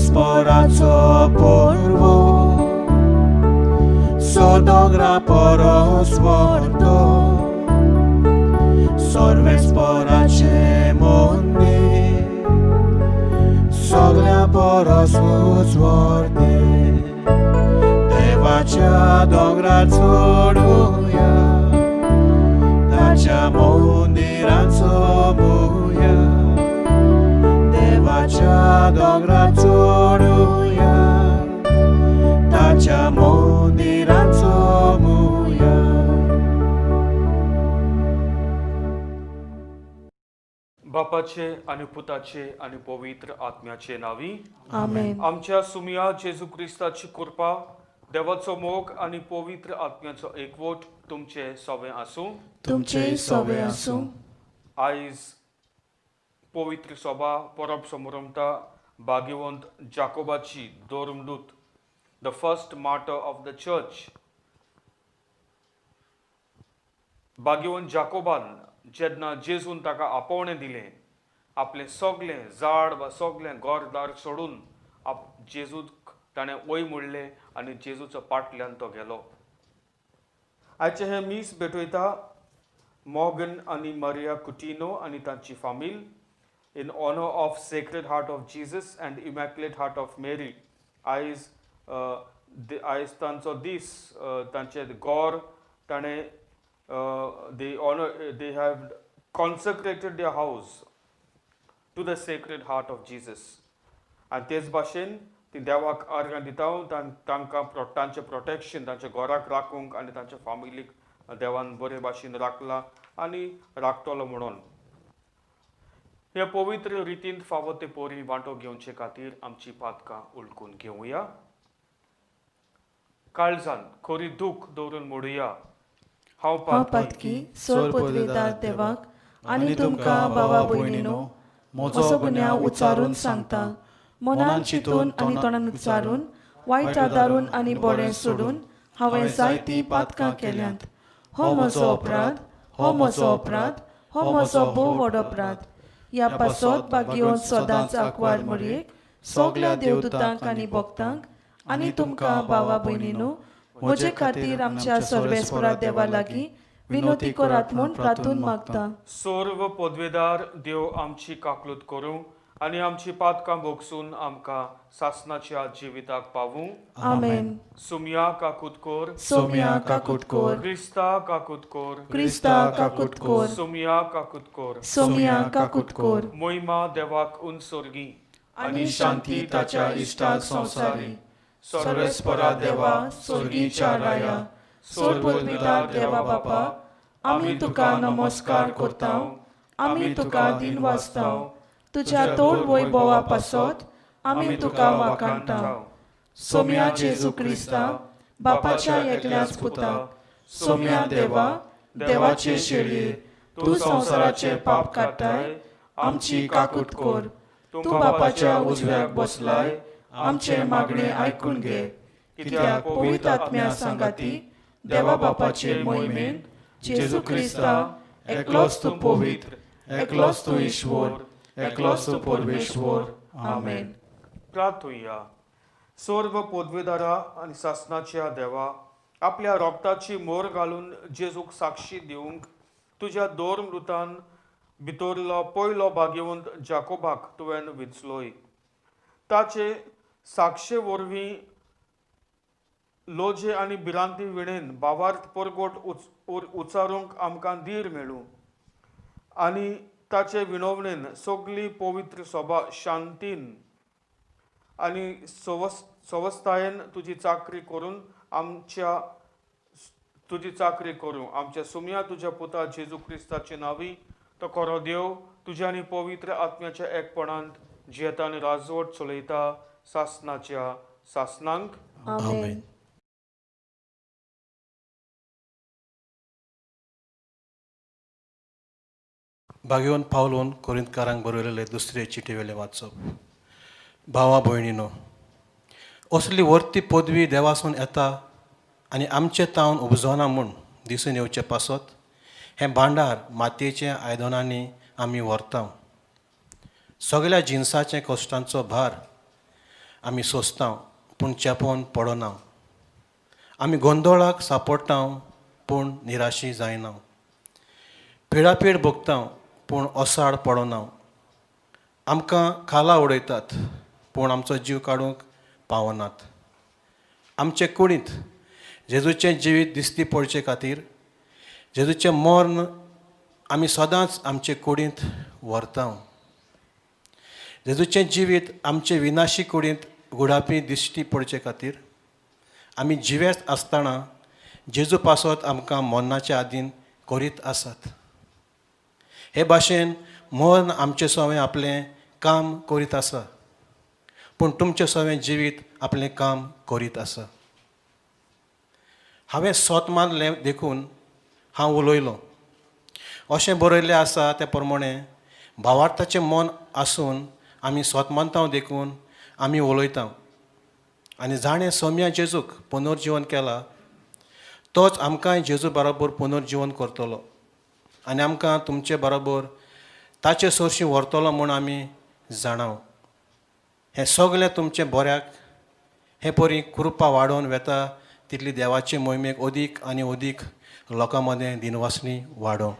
Sorvesporaco polvo, sodogra poros morto, sorvesporace mondi, soglia poros uzvorte, devacia dogra coruja, dacia mondi rancomuja, devacia dogra coruja, dacia mondi rancomuja. बापाचे आणि पुताचे आणि पवित्र आत्म्याचे नावी आमेन. आमच्या सुमिया जेजू ख्रिस्ताची कृपा, देवाचो मोग आणि पवित्र आत्म्याचो एकवट तुमचे सवे आसूं. तुमचे सवे आसूं. आयज पवित्र सभा परब समारंभता भाग्यवंत जाकोबाची दोरमदूत, the first martyr of the church. भाग्यवंत जाकोबान जेन्ना जेजून ताका आपोवणें दिलें, आपलें सगलें झाड वा सगलें घर दार सोडून जेजूक ताणें वय म्हणलें आनी जेजूचो पाटल्यान तो गेलो. आयचे हे मीस भेटयता मॉर्गन आनी मारिया कुटिनो आनी तांची फामील in honour of sacred heart of Jesus and immaculate heart of Mary. आयज तांचो दीस, तांचें घर ताणें they have consecrated their house to the sacred heart of Jesus. आनी तेच भाशेन ती देवाक आर्गां दिता, तांकां तांचें प्रोटेक्शन तांच्या घराक राखूंक आनी तांच्या फामिलीक देवान बरे भाशेन राखला आनी राखतलो म्हणून. ह्या पवित्र रितीन फावो ते पोरी वांटो घेवचे खातीर आमची पातकां उलकून घेवया. काळजान खरी दूख दवरून मोडुया. हांव पातकी सोर पदवेदार देवाक आनी तुमकां भावा भयणीनो म्हजो गुन्यांव उच्चारून सांगता. मनान चिंतून आनी तोंडान उच्चारून, वायट आदारून आनी बरें सोडून हांवें जायतीं पातकां केल्यांत. हो म्हजो अपराध, हो म्हजो अपराध, हो म्हजो भोव व्हड अपराध. ह्या पासत भाग्यवंत सदांच आंकवार मरयेक, सगल्या देवदूतांक आनी भक्तांक आनी तुमकां भावा भयणीनो म्हजे खातीर आमच्या सर्वेस्परा देवा लागीं विनोती करात म्हूण प्रार्थून मागता. सर्व पदवेदार देव आमची काकलूत करूं आनी आमची पातकां भोगसून आमकां सासणाच्या जिविताक पावूं. आमेन. सुमया काकूत कोर, सोम्या काकूट कोर, क्रिस्ता काकूत कोर, क्रिस्ता काकूट कोर, सुमया काकूत कोर. सोम्या काकूट कोर. मोहिमा देवाक उंचोर्गी आनी शांती ताच्या इश्टाक संवसारी. सर्वेस्परा देवा स्वर्गीच्या राया, सोर पदवीदार देवा बापा, आमी तुका नमस्कार करतांव, आमी तुका दिन वाजतांव. तुज्या तोड वैभवा पासत आमी तुका वाखाणटांव. सोम्या जेजू क्रिस्ता, बापाच्या एकल्याच पुताक, सोम्या देवा, देवाचे शेळये, तूं संवसाराचे पाप काडटाय, आमची काकूट कोर. तूं बापाच्या उजव्याक बसलाय, आमचे मागणे आयकून घे. कित्याक पवित्र आत्म्या सांगाती देवा बापाचे मोहिमेन जेजू क्रिस्ता, एकलोच तूं पवित्र, एकलोच तूं ईश्वर, एकलोच तूं परमेश्वर. आमेन. प्रार्थुया. सर्व पदवेदारा आनी सासणाच्या देवा, आपल्या रोगताची मोर घालून जेजूक साक्षी दिवंक तुज्या दोर मृतान भितरलो पयलो भाग्यवंत जाकोबाक तुवें विंचलोय. ताचे साक्षे वरवीं लोजे आनी भिरांती विणेन भावार्थ परगोट उच्चारूंक आमकां धीर मेळूं आनी ताचे विणवणेन सगली पवित्र सभा शांतीन आनी सवस्थायेन तुजी चाकरी करून आमच्या सुमया तुज्या पुता जेजू क्रिस्ताचे नांवी तो खरो देव तुज्या आनी पवित्र आत्म्याच्या एकपणांत जियेता आनी राजवट चलयता सासणाच्या सासणांक. आमेन. भाग्यवंत पावलोन कोरिंतकारांक बरयलेले दुसरे चिटी वेले वाचप. भावा भयणीनो, असली वर्ती पदवी देवासून येता आनी आमचे तावन उबजोना म्हूण दिसून येवचे पासत हें भांडार मातयेचे आयदनांनी आमी व्हरता. सगल्या जिन्साचे कश्टांचो भार आमी सोंसतांव पूण चेपोन पडना. आमी गोंदळाक सांपडटांव पूण निराशी जायना. पिडापीड भोगतांव पूण ओसाड पडना. आमकां खाला उडयतात पूण आमचो जीव काडूंक पावनात. आमचे कुडींत जेजूचें जिवीत दिसती पडचे खातीर जेजूचें मरण आमी सदांच आमचे कुडींत व्हरतांव. जेजूचें जिवीत आमचे विनाशी कुडींत गुडापी दिश्टी पडचे खातीर आमी जिवेस्त आसतना जेजू पासत आमकां मरणाच्या आदीन करीत आसात. हे भाशेन मरण आमचे सवें आपलें काम करीत आसा पूण तुमचें सवें जिवीत आपलें काम करीत आसा. हांवें सोत मारलें देखून हांव उलयलों अशें बरयल्लें आसा ते प्रमाणे भावार्थाचें मन आसून आमी सोतमानतांव देखून आमी उलयतांव. आनी जाणें सोम्या जेजूक पुनर्जीवन केलां तोच आमकांय जेजू बरोबर पुनर्जीवन करतलो आनी आमकां तुमचे बरोबर ताचे सोरशीं व्हरतलो म्हूण आमी जाणाव. हें सगलें तुमचें बऱ्याक हे परी कृपा वाडोवन वेता तितली देवाचे मोहिमेक अदीक आनी अदीक लोकां मदें दिनवासनी वाडो.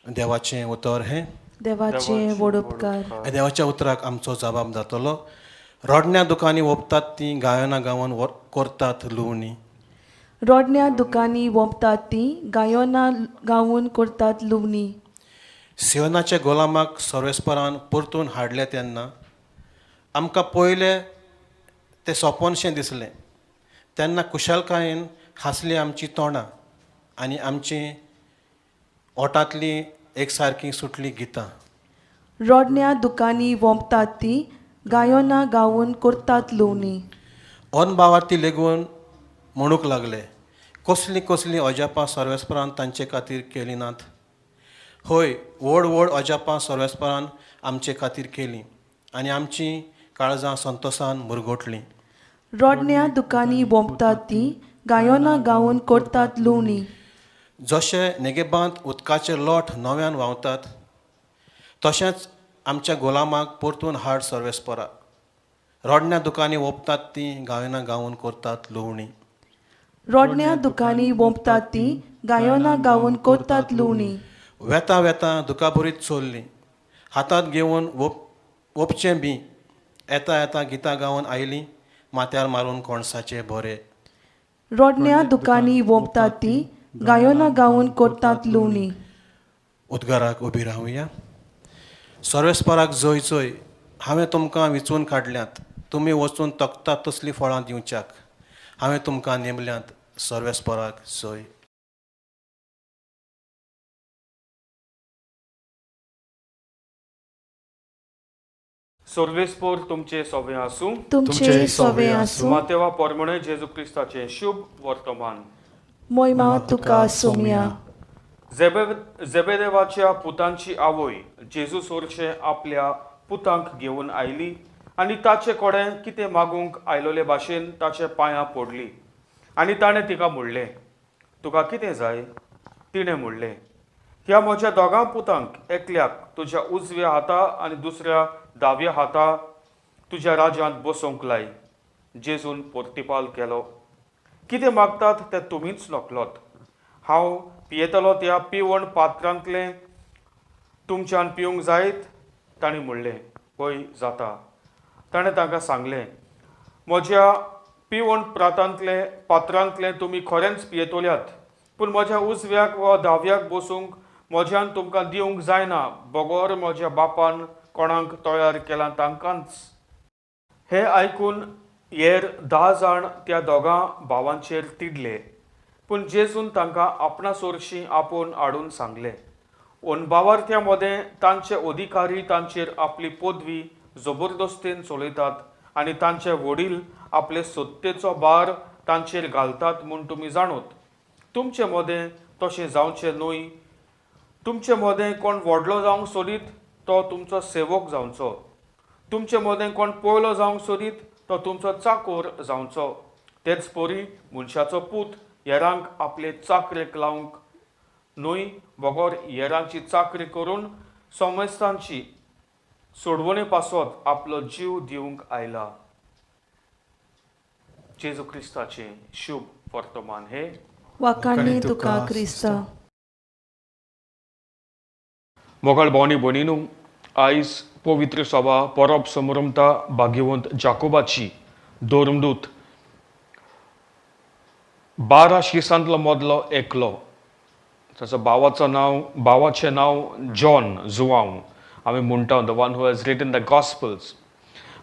देवाचें उतर हें देवाचे व्हड उपकार. देवाच्या उतराक आमचो जबाब जातलो. रोडण्या दुकानी ओंपतात तीं गायना गावन करतात लुवणी. रोडण्या दुकानी ओंपतात तीं गायोना गावून करतात लुवणी. सियोनाच्या गोलामाक सर्वेस्परान परतून हाडले तेन्ना आमकां पयलें तें सोंपोनशें दिसलें. तेन्ना कुशलकायेन हांसलीं आमचीं तोंडां आनी आमचीं ओठांतलीं एक सारकीं सुटलीं गितां. रोडण्या दुकानी ओंपतात तीं गायोना गावून करतात लुवणी. ओन भावार्थी लेगून म्हणूंक लागले कसलीं कसलीं अजापां सर्वेस्परान तांचे खातीर केलीं नात. हय, व्हड व्हड अजापां सर्वेस्परान आमचे खातीर केलीं आनी आमचीं काळजां संतोशान मुरगोटलीं. रोडण्या दुकानी ओंपतात तीं गायोना गावून करतात लुवणी. जशें नेगेबांत उदकाचे लोट नव्यान व्हांवतात तशेंच आमच्या गोलामाक परतून हाड सर्वेस्परा. रोडण्या दुकानी ओंपतात तीं गायना गावून करतात लुवणी. रोडण्या दुकानी ओंपतात तीं गायोना गावून करतात लुवणी. वेता वेता दुकाबरीत चोरलीं हातांत घेवन ओपचें बी येता येता गितां गावन आयलीं माथ्यार मारून कोणसाचे बरे. रोडण्या दुकानी ओंपतात तीं गायोना गावून करतात लुवणी. उद्गाराक उबी रावया. सर्वेस्पराक जय जय. हांवें तुमकां विचून काडल्यांत तुमी वचून तकतात तसलीं फळां दिवच्याक. हांवें तुमकां नेमल्यांत सर्वेस्पराक जय. सर्वेस्पोर तुमचे सवें आसूं. तुमचे सवें आसूं. मातेवा पोरमणे जेजू क्रिस्ताचें शुभ वर्तमान. मोहिमा तुका सोम्या. जेबेदेवाच्या पुतांची आवय जेजू सोरशे आपल्या पुतांक घेवन आयली आनी ताचे कोडें कितें मागूंक आयलोले भाशेन ताच्या पांयां पडली आनी ताणें तिका म्हणलें, तुका कितें जाय? तिणें म्हणलें, ह्या म्हज्या दोगां पुतांक एकल्याक तुज्या उजव्या हाता आनी दुसऱ्या दाव्या हाता तुज्या राज्यांत बसोवंक लाय. जेजून परतिपाल केलो, कितें मागतात तें तुमीच नकलोत. हांव पियेतलो त्या पिवण पात्रांतलें तुमच्यान पिवंक जायत? ताणें म्हणलें, पळय जाता. ताणें तांकां सांगलें, म्हज्या पिवण पात्रांतलें तुमी खरेंच पियेतल्यात पूण म्हज्या उजव्याक वा दाव्याक बसूंक म्हज्यान तुमकां दिवंक जायना बगोर म्हज्या बापान कोणाक तयार केलां तांकांच. हें आयकून हेर 10 जाण त्या दोगां भावांचेर तिडले पूण जेजून तांकां आपणा सोरशीं आपोवन हाडून सांगलें, ओन भावार्थ्या मदें तांचे अधिकारी तांचेर आपली पदवी जबरदस्तीन चलयतात आनी तांचे वडील आपले सत्तेचो भार तांचेर घालतात म्हूण तुमी जाणोत. तुमचे मदें तशें जावचें न्हय. तुमचे मदें कोण व्हडलो जावंक सोदीत तो तुमचो सेवक जावचो. तुमचे मदें कोण पयलो जावंक सोदीत तो तुमचो चाकोर जावचो. तेच परी मनशाचो पूत हेरांक आपले चाकरेक लावंक न्हय बगोर हेरांची चाकरी करून सोमेस्तांची सोडवणे पासत आपलो जीव दिवंक आयला. जेजू क्रिस्ताचे शुभ वर्तमान हे वाखाणणी तुका क्रिस्त. मोगाळ भावनी भयणीनू, आयज पवित्र सभा परब समारंभता भाग्यवंत जाकोबाची दोरमदूत 12 शिसांतलो मदलो एकलो. ताच्या भावाचें नांव जॉन जुवांव. आमी म्हणटा the one who has written the gospels.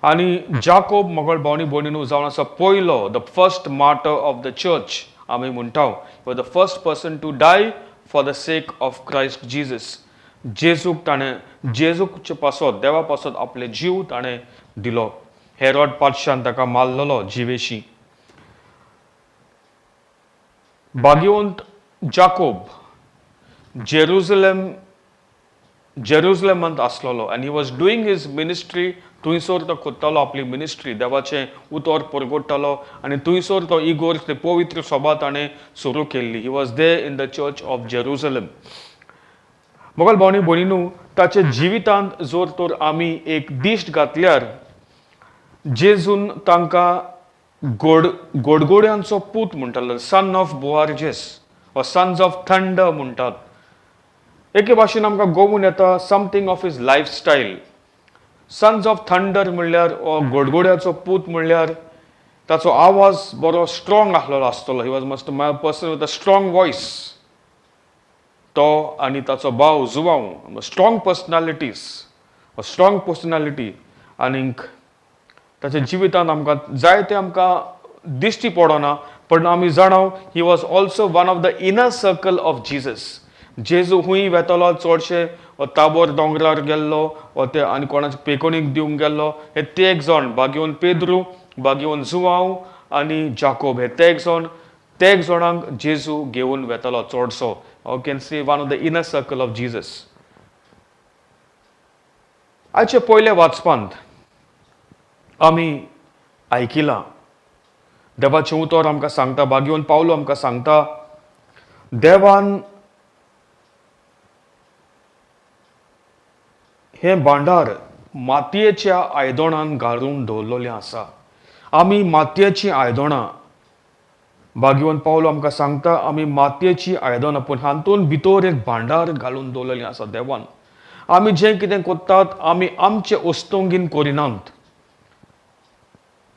आनी जाकोब मोगाळ भावनी भयणीनू जावन आसा पयलो, the first martyr of the church. आमी म्हणटा the first person to die for the sake of Christ Jesus. जेजूकचे पासत देवा पासत आपले जीव ताणें दिलो. हेरोड पादशान ताका मारलेलो जिवेशी. भाग्यवंत जाकोब जेरुसलेमांत आसलोलो आनी he was doing his ministry. थंयसर तो कोत्तालो आपली मिनिस्ट्री, देवाचें उतर परगडटालो आनी थंयसर तो इगोर्ज, ते पवित्र सभा ताणें सुरू केल्ली. He was there in the church of Jerusalem. मोगाळ भावनी भयणीनू, ताच्या जिवितांत जर तर आमी एक दिश्ट घातल्यार जेजून तांकां गोडगोड्यांचो पूत म्हणटालो, सन ऑफ बोआर्जेस वा सन्स ऑफ थंडर म्हणटात. एके भाशेन आमकां गोवून येता something of his lifestyle. Sons of thunder म्हणल्यार गोडगोड्याचो पूत म्हणल्यार ताचो आवाज बरो स्ट्रॉंग आसलेलो आसतलो. He was must my person with a strong voice. तो आनी ताचो भाव जुवांव स्ट्रॉंग पर्सनॅलिटी. आनीक ताच्या जिवितांत आमकां जायते आमकां दिश्टी पडना, पण आमी जाणाव he was also one of the inner circle of Jesus. जेजू हूंय वेतलो चडशे, ताबोर दोंगरार गेल्लो, ते आनी कोणाचे पेकोनीक दिवंक गेल्लो. हे तेग जाण, भाग्यवंत पेद्रू, भाग्यवंत जुवांव आनी जाकोब, हे तेग जाणांक जेजू घेवन वेतलो चडसो. How can say one of the inner circle of Jesus. आयचे पयले वाचपांत आमी आयकिलां देवाचें उतर आमकां सांगता, भाग्यवंत पावलो आमकां सांगता, देवान हें भांडार मातयेच्या आयदनांत घालून दवरलेलें आसा. आमी मातयेचीं आयदनां, भाग्यवंत पावलो आमकां सांगता, आमी मातयेची आयदनां, पूण हातूंत भितर एक भांडार घालून दवरलेलें आसा देवान. आमी जें कितें कोत्तात आमी आमचे ओस्तोंगीन करिनात.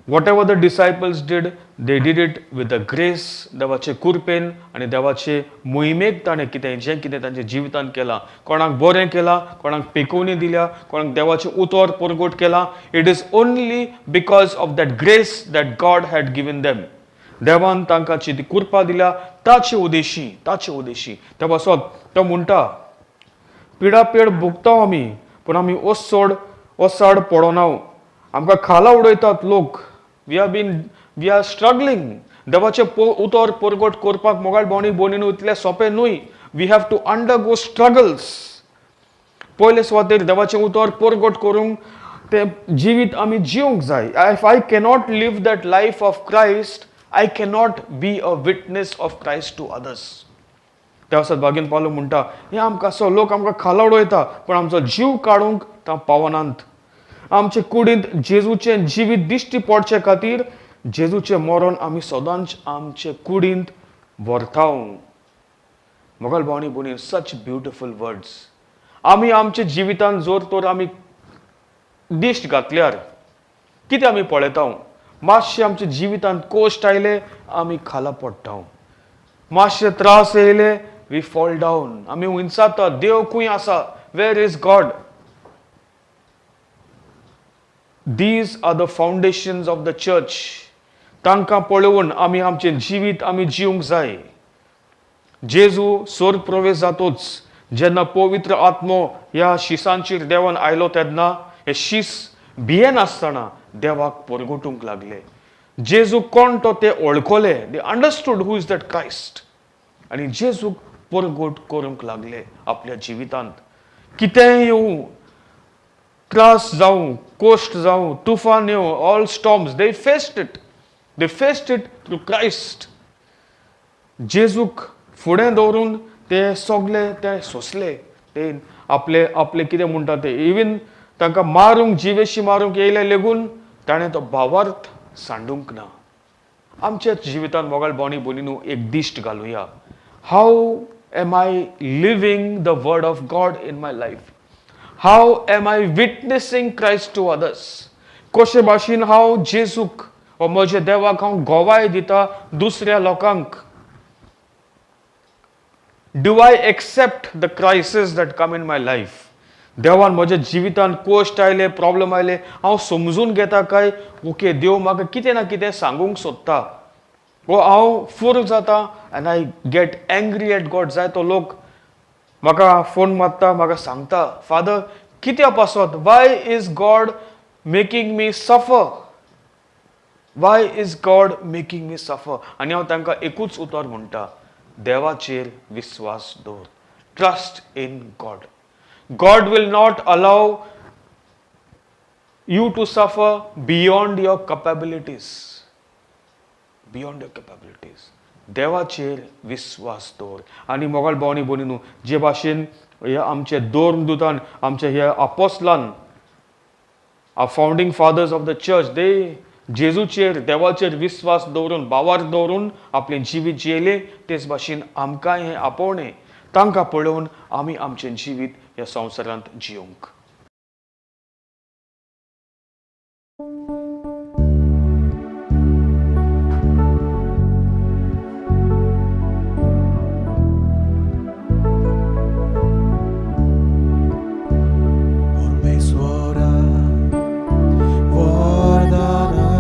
Whatever the disciples did, they did it with the grace, देवाचे कुरपेन आनी देवाचे मोहिमेक ताणें जें कितें तांच्या जिवितांत केलां. कोणाक बरें केलां, कोणाक पेकोवणी दिल्या, कोणाक देवाचें उतर परगट केलां. It is only because of that grace that God had given them. देवान तांकां जी कृपा दिल्या ताचे उदेशी. त्या पासत तो म्हणटा, पिडापेड भोगता आमी, पूण आमी ओसाड पडना. आमकां खाला उडयतात लोक. We are struggling. देवाचें उतर परगट करपाक मोगाळ भावनी भयणीनू इतलें सोंपें न्हय. We have to undergo struggles. पयले सुवातेर देवाचें उतर परगट करूंक तें जिवीत आमी जिवंक जाय. If I cannot live that life of Christ, I cannot be a witness of Christ to others. त्या वसात भाग्यन पावलो म्हणटा, हे आमकां असो लोक आमकां खाला उडयता, पण आमचो जीव काडूंक ता पावनांत. आमचे कुडींत जेजूचें जिवीत दिश्टी पडचे खातीर जेजूचें मरण आमी सदांच आमचे कुडींत व्हरताव. मोगाळ भावनी भयणी, सच ब्युटिफूल वर्ड्स. आमी आमच्या जिवितांत जर तर आमी दिश्ट घातल्यार कितें आमी पळयता? मातशे आमच्या जिवितांत कोश्ट आयले आमी खाला पडटा. मातशे त्रास येयले वी फॉल डावन. आमी विचारता, देव खंय आसा? Where is God? These are the foundations of the church. तांकां पळोवन आमी आमचें जिवीत आमी जिवंक जाय. जेजू सोर प्रवेश जातोच जेन्ना पवित्र आत्मो ह्या शिसांचेर देवान आयलो, तेन्ना हे शीस भियेन आसतना देवाक परगटूंक लागले. जेजू कोण तो ते ओळखले. They understood who is that Christ. आनी जेजूक परगट करूंक लागले आपल्या जिवितांत. कितेंय येवं, त्रास जावं, कोश्ट जावं, तुफान येवं, all storms, they faced it through Christ. जेजूक फुडें दवरून ते सगळे ते सोंसले. ते आपले कितें म्हणटा ते, इवन तांकां मारूंक जिवेशी मारूंक येयले लेगून ताणें तो भावार्थ सांडूंक ना. आमच्या जिवितांत मोगाळ भावनी भयणीनो एक दिश्ट घालुया. How am I living the word of God in my life? How am I witnessing Christ to others? कशे भाशेन हांव जेजूक वा म्हज्या देवाक हांव गोवाय दिता दुसऱ्या लोकांक? Do I accept the crisis that come in my life? देवान म्हज्या जिवितांत कश्ट आयले, प्रॉब्लेम आयले, हांव समजून घेता काय ओके देव म्हाका कितें ना कितें सांगूंक सोदता? वो हांव फूर जाता end I get angry at God. जाय तो लोक म्हाका फोन मारता, म्हाका सांगता, फादर कित्या पासत? Why is God making me suffer? Why is God making me suffer? आनी हांव तांकां एकूच उतर म्हणटा, देवाचेर विश्वास दवर. Trust in God. God will not allow you to suffer beyond your capabilities. Beyond your capabilities. देवाचेर विश्वास दवर. आनी मोगाळ भावनी भयणीनो, जे भाशेन हे आमचे धर्मदूतान, आमचे हे अपोस्टलान, founding fathers of the church, they जेजूचेर देवाचेर विश्वास दवरून, भावार्थ दवरून आपले जिवीत जियेले, तेच भाशेन आमकांय हे आपोवणें तांकां पळोवन आमी आमचें जिवीत ह्या संवसारांत जियोंक. Ormeswara, Vardana,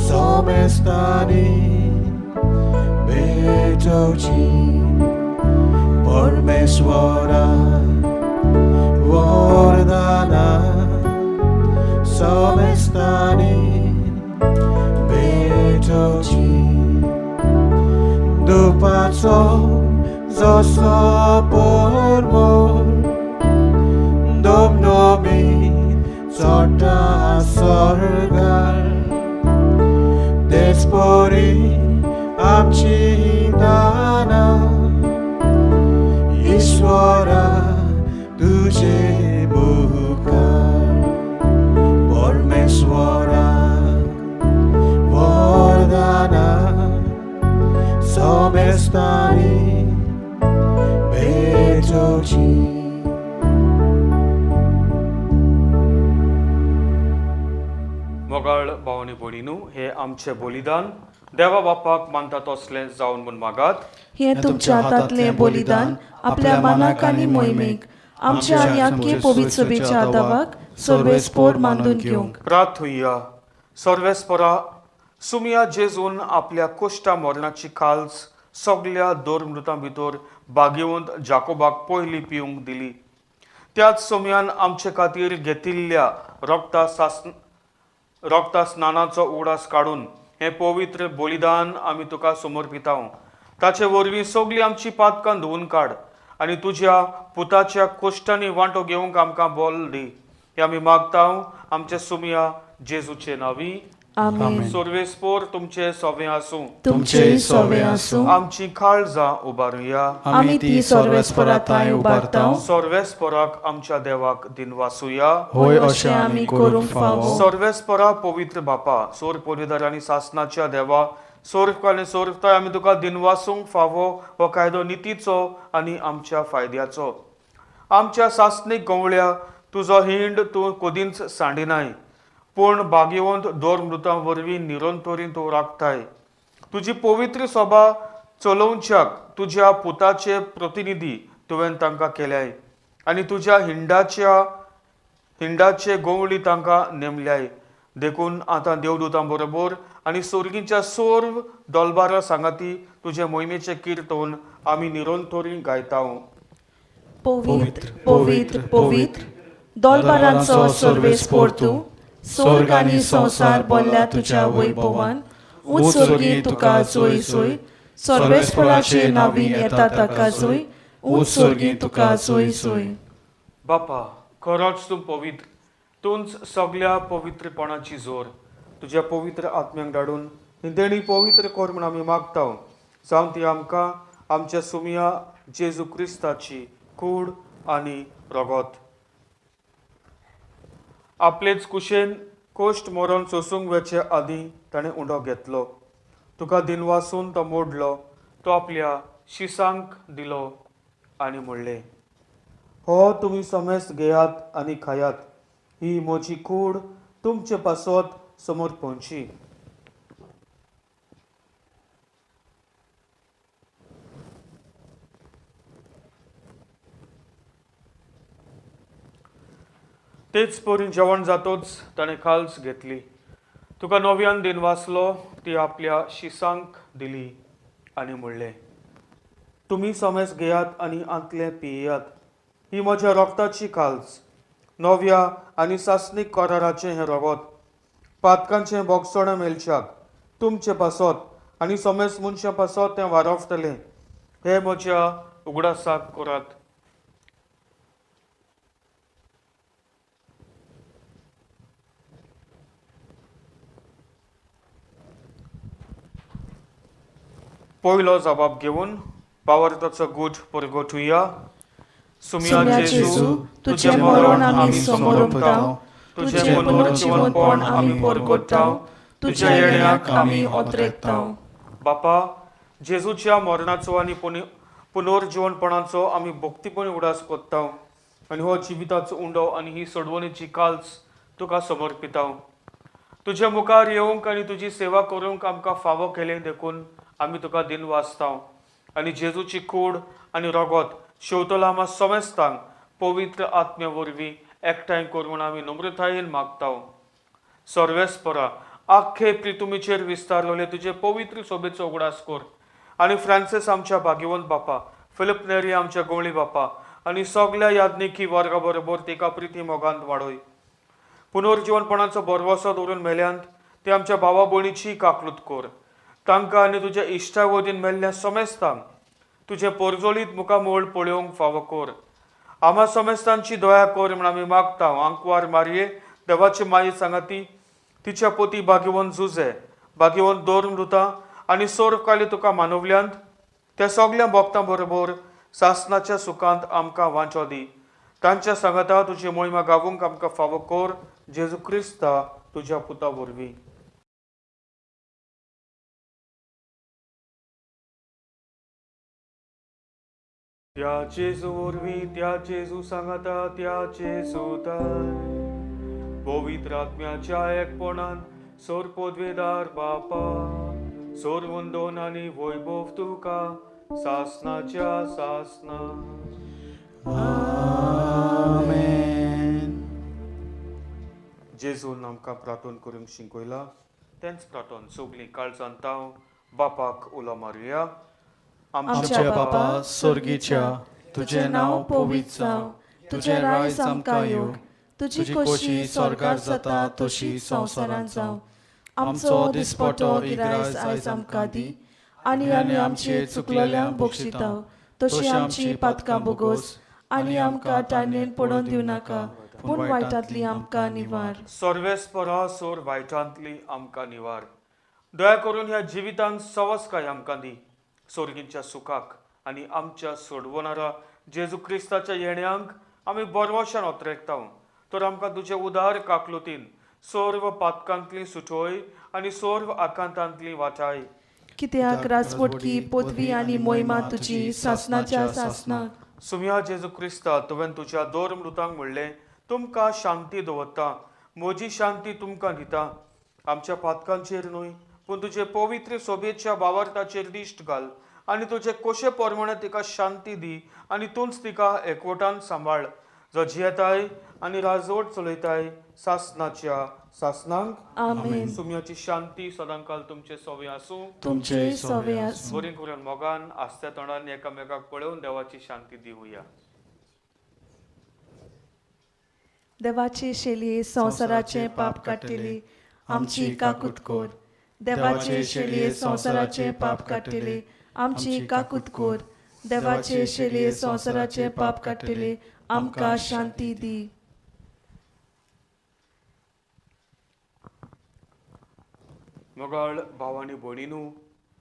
Somestani, Betochi, Ormeswara, Vardana, Somestani, Betochi, Dupaco, Zoso Pormor, Domnomi, Zota Sorgar, Despori, Amchi Dana, Ishwara, Tuje Bukar, Pormeswara, Vardana, Somestani, Betochi. मोगाळ भावनी भयणीनो, हे आमचे बलिदान देवा बापाक मानता तसले जावन म्हूण मागात. हे तुमच्या हातांतले बलिदान आपल्या मानाक आनी मोहिमेक आमच्या याके पवित्र सभेच्या आदावाक सर्वेस्पोर मानून घेवंक. प्रार्थुया. सर्वेस्परा, सुमिया जेजून आपल्या कुश्टा मरणाची खालस सगळ्या धर्मदूतां भितर भाग्यवंत जाकोबाक पयली पिवंक दिली. त्याच सोमयान आमचे खातीर घेतिल्ल्या रक्ता स्नानाचो उगडास काडून हे पवित्र बलिदान आमी तुका समर्पिता. ताचे वरवीं सगळीं आमची पातकां धुवन काड आनी तुज्या पुताच्या कुश्टांनी वांटो घेवंक आमकां बोल दी. हे आमी मागता आमचे सुमिया जेजूचे नांवी. आमेन. सर्वेस्पोर तुमचे सोवे आसूं. तुमचे सोवे आसूं. आमची काळजां उबारुया. आमी ती सर्वेस्पराताय उबारता. सर्वेस्पराक आमच्या देवाक दिनवासुया. होय अशें आमी करूंक फावो. सर्वेस्परा पवित्र बापा, सोर पदवीधर आनी शासनाच्या देवा, सोरकाने सोरताय आमी तुका दिनवासूंक फावो हो कायदो नितीचो आनी आमच्या फायद्याचो. आमच्या सासनीक गवळ्या तुजो हिंड तूं कदींच सांडिनाय, पूण भाग्यवंत धर्मदूतां वरवीं निरंतरीन तूं राखताय. तुजी पवित्र सभा चलोवच्याक तुज्या पुताचे प्रतिनिधी तुवें तांकां केल्याय आनी तुज्या हिंडाचे गवळी तांकां नेमल्याय. देखून आतां देवदूतां बरोबर आनी सोर्गींच्या सोर्व दोलबारा सांगाती तुजे मोहिमेचे किर्तन आमी निरंतरी गायता. पवित्र पवित्र पवित्र दोलबारांचो सर्वेस्पोर तूं, स्वर्ग आनी संवसार बोल्ल्या तुज्या वैभवान. उंच सर्गी तुका जोय जोय, सर्वेस्पोराचे नांवीन येता ताका जोय, उंच सर्गी तुका जोय जोय. बापा, खरोच तूं पवित्र. तूंच सगळ्या पवित्रपणाची जोर. तुज्या पवित्र आत्म्याक धाडून ही देणी पवित्र कर म्हूण आमी मागता. जावन ती आमकां आमच्या सुमिया जेजू क्रिस्ताची कूड आनी रगत. आपलेच कुशेन कोश्ट मरण सोसूंक वेचे आदीं ताणें उंडो घेतलो. तुका दिनवासून तो मोडलो, तो आपल्या शिसांक दिलो आनी म्हणलें, हो तुमी समेस्त घेयात आनी खायात, ही म्हजी कूड तुमचे पासत समर्पणची. तेच परीन जेवण जातोच ताणें खालस घेतली. तुका नव्यान दिनवासलो, ती आपल्या शिसांक दिली आनी म्हणलें, तुमी समेस्त घेयात आनी आंतले पियेयात, ही म्हज्या रोगताची खालस, नव्या आनी सासणीक कराराचें हें रगत, पातकांचें बोगसोणें मेलच्याक तुमचे पासत आनी समेस्त मनशां पासत तें वारवतलें. हे म्हज्या उगडासाक करात. पयलो जबाब घेवन पावरताचो गूट परगटुया. सुम्या जेजू, तुझे मरण आमी समरपताव, तुझे पुनर्जीवनपण आमी परगटाव, तुज्या येण्याक आमी ओतरेकताव. बापा, जेजूच्या मरणाचो आनी पुनर्जीवनपणाचो आमी भक्तीपणी उडास कोत्ताव आनी हो जिविताचो उंडो आनी ही सोडवणेची काल्स तुका समर्पिताव. तुज्या मुखार येवंक आनी तुजी सेवा करूंक आमकां फावो केलें देखून आमी तुका दिन वाचताव आनी जेजूची कूड आनी रगत शेवतलो आमा समेस्तांक पवित्र आत्म्या वरवीं एकठांय करून आमी नम्रतायेन मागताव. सर्वेस्परा, आख्खे प्रितुमीचेर विस्तारलेले तुजे पवित्र सोबेचो उगडास कर आनी फ्रांसीस आमच्या भाग्यवंत बापा, फिलिप नेरी आमच्या गवळी बापा आनी सगल्या याज्ञिकी वर्गा बरोबर तिका प्रिती मोगांत वाडय. पुनर्जीवनपणाचो बरवसो दवरून मेल्यांत ते आमच्या भावा भयणीची काकलूत कर. तांकां आनी तुज्या इश्टा वतीन मेल्ल्या समेस्तांक तुजे परजोळीत मुखामोळ पळोवंक फावो कर. आमा समेस्तांची दया कर म्हण आमी मागताव. आंकवार मारये, देवाची माये सांगाती, तिच्या पोती भाग्यवंत जुजे, भाग्यवंत दोर्मृता आनी सोर्वकाली तुका मानवल्यांत त्या सगल्या भक्तां बरोबर सासणाच्या सुखांत आमकां वांचो दी. तांच्या सांगाता तुजी मोहिमा गावूंक आमकां फावो कर. जेजू क्रिस्ता तुज्या पुता वरवीं. त्या जेजू वरवीं, त्या जेजू सांगाता, त्या जेजूताय पवित्र आत्म्याच्या एकपणान सोर पदवेदार बापा, सोर वंदन आनी वैभव तुका सासणाच्या सासना. जेजून आमकां प्रार्थना करूंक शिकयला, तेंच प्रार्थना सगळीं काळजांताव बापाक उलो मारुया. आमच्या बापा स्वर्गीच्या, तुझे नांव पवित्र जावं, तुझे राज आमकां येवं, तुजी खोशी स्वर्गार जाता तशी संवसारांत जावं. आमचो दिसपटो गिरायस आयज आमकां दी आनी आमी आमचे चुकलेल्यांक बक्षिताव, तशी आमची पातकां बोगोस आनी आमकां टायणेन पडोवन दिवं नाका, पूण वायटांतली आमकां निवार. सर्वेस्परा सोर वायटांतली आमकां निवार. दया करून ह्या जिवितांत सवस्काय आमकां दी. सोर्गींच्या सुखाक आनी आमच्या सोडवणारा जेजू क्रिस्ताच्या येण्याक आमी बरवशान ओतरेकताव. तर आमकां तुजे उदार काकलुतीन सोर्व पातकांतली सुटोय आनी सोर्व आकांतांतली वाटाय. कित्याक राजवटकी पदवी आनी मोहिमा तुजी सासणाच्या सासनाक. सुम्या जेजू क्रिस्ता, तुवें तुज्या दोर्मृतांक म्हणलें, तुमकां शांती दवरता, म्हजी शांती तुमकां दिता. आमच्या पातकांचेर न्हय, पूण तुजे पवित्र सोबेच्या भावार्थाचेर दिश्ट घाल आनी तुजे कोशे प्रमाणे तिका शांती दी आनी तूंच तिका एकवटान सांबाळ, जो जियेताय आनी राजवट चलयताय सासणाच्या सासनांक. आमेन. सुम्याची शांती सदांकाल तुमचे सोवे आसूं. तुमचे सोवे आसूं. बरी करून मोगान आस्त्या तोंडान एकामेकाक पळोवन देवाची शांती दिवया. देवाचे शेलये संवसाराचे पाप काडटले, आमची काकूत कोर. देवाचे शेलये संवसाराचे पाप काडटले, आमची काकूत कोर. देवाचे शेलये संवसाराचे पाप काडटले, आमकां शांती दी. मोगाळ भावांनी भयणीनू,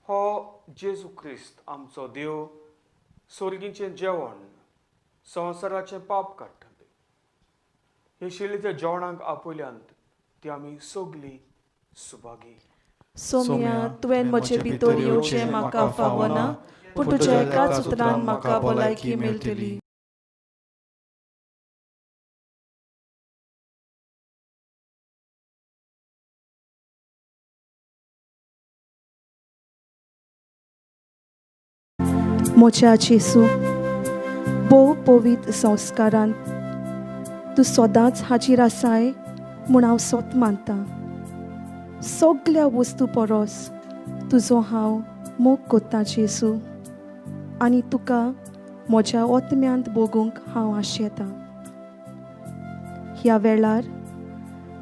हो जेजू क्रिस्त आमचो देव सोर्गीचें जेवण संवसाराचें पाप काडटले. हे शिळेच्या जेवणाक आपयल्यांत ती आमी सगळीं सुभागी. सोम्या तुवें म्हजे भितर येवचें म्हाका फावना, पूण तुज्या एकाच उतरान म्हाका भलायकी मेळटली. म्हज्या जेसू, भोव पवित्र संस्कारांत तूं सदांच हाजीर आसाय म्हूण हांव सोत मानतां. सगळ्या वस्तू परस तुजो हांव मोग कोत्तां जेसू, आनी तुका म्हज्या ओतम्यांत बोगूंक हांव आशेतां. ह्या वेळार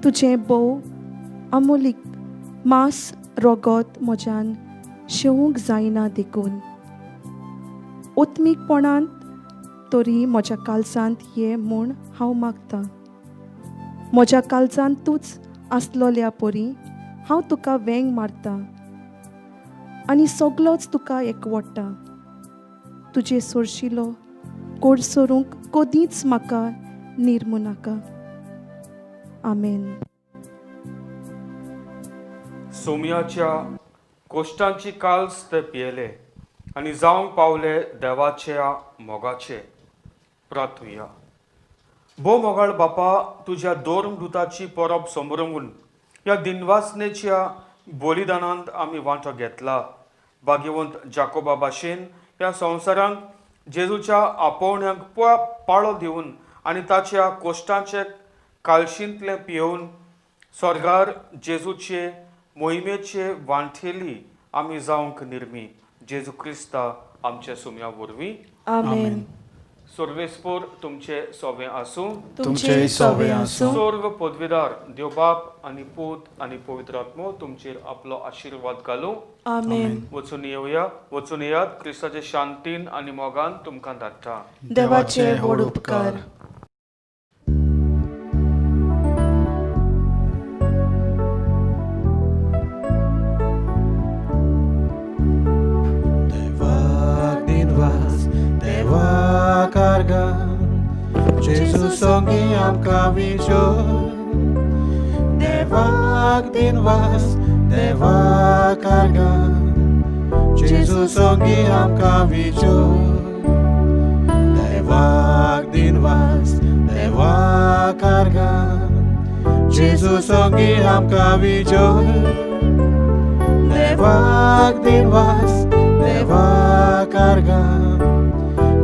तुजें भोव अमोलीक मांस रोगोत म्हज्यान शेवूंक जायना देखून. ओत्मीकपणांत तरी म्हज्या काळजांत ये म्हूण हांव मागतां. म्हज्या काळजांत तूंच आसलोल्या परी हांव तुका वेंग मारतां आनी सगळोच तुका एकवडटा. तुजे सोरशिलो कोड सोरूंक कदींच म्हाका निर्मू नाका. आमेन. सोमयाच्या कोश्टांची काल्स ते पियेले आनी जावंक पावले देवाच्या मोगाचे. प्रार्थुया. भोव मोगाळ बापा, तुज्या दोन दुताची परब समोरंगून ह्या दिनवासनेच्या बलिदानांत आमी वांटो घेतला. भाग्यवंत जाकोबा भाशेन ह्या संवसारांत जेजूच्या आपोवण्यांक पाळो दिवन आनी ताच्या कोश्टांचे काळशींतले पियेवन स्वर्गार जेजूचे मोहिमेचे वांठेली आमी जावंक निर्मी. जेजू क्रिस्ता आमच्या सुम्या वरवीं. आमेन. सर्वेस्पोर तुमचे सोबे आसूं. तुमचे सोबे आसूं. सर्व पदवीदार देव बाप आनी पूत आनी पवित्र आत्मो तुमचेर आपलो आशिर्वाद घालूं. आमेन. वचून येयात. क्रिस्ताचे शांतीन आनी मोगान तुमकां धाडटा. देवाचे व्हड उपकार. Jesu songi amka vision. Devak dinvas, devak arga. Jesu songi amka vision. Devak dinvas, devak arga. Jesu songi amka vision. Devak dinvas, devak arga.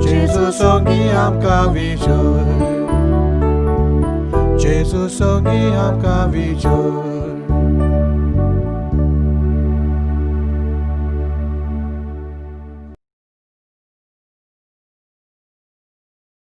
Jesus songi amka vision. Jesus songi amka vision.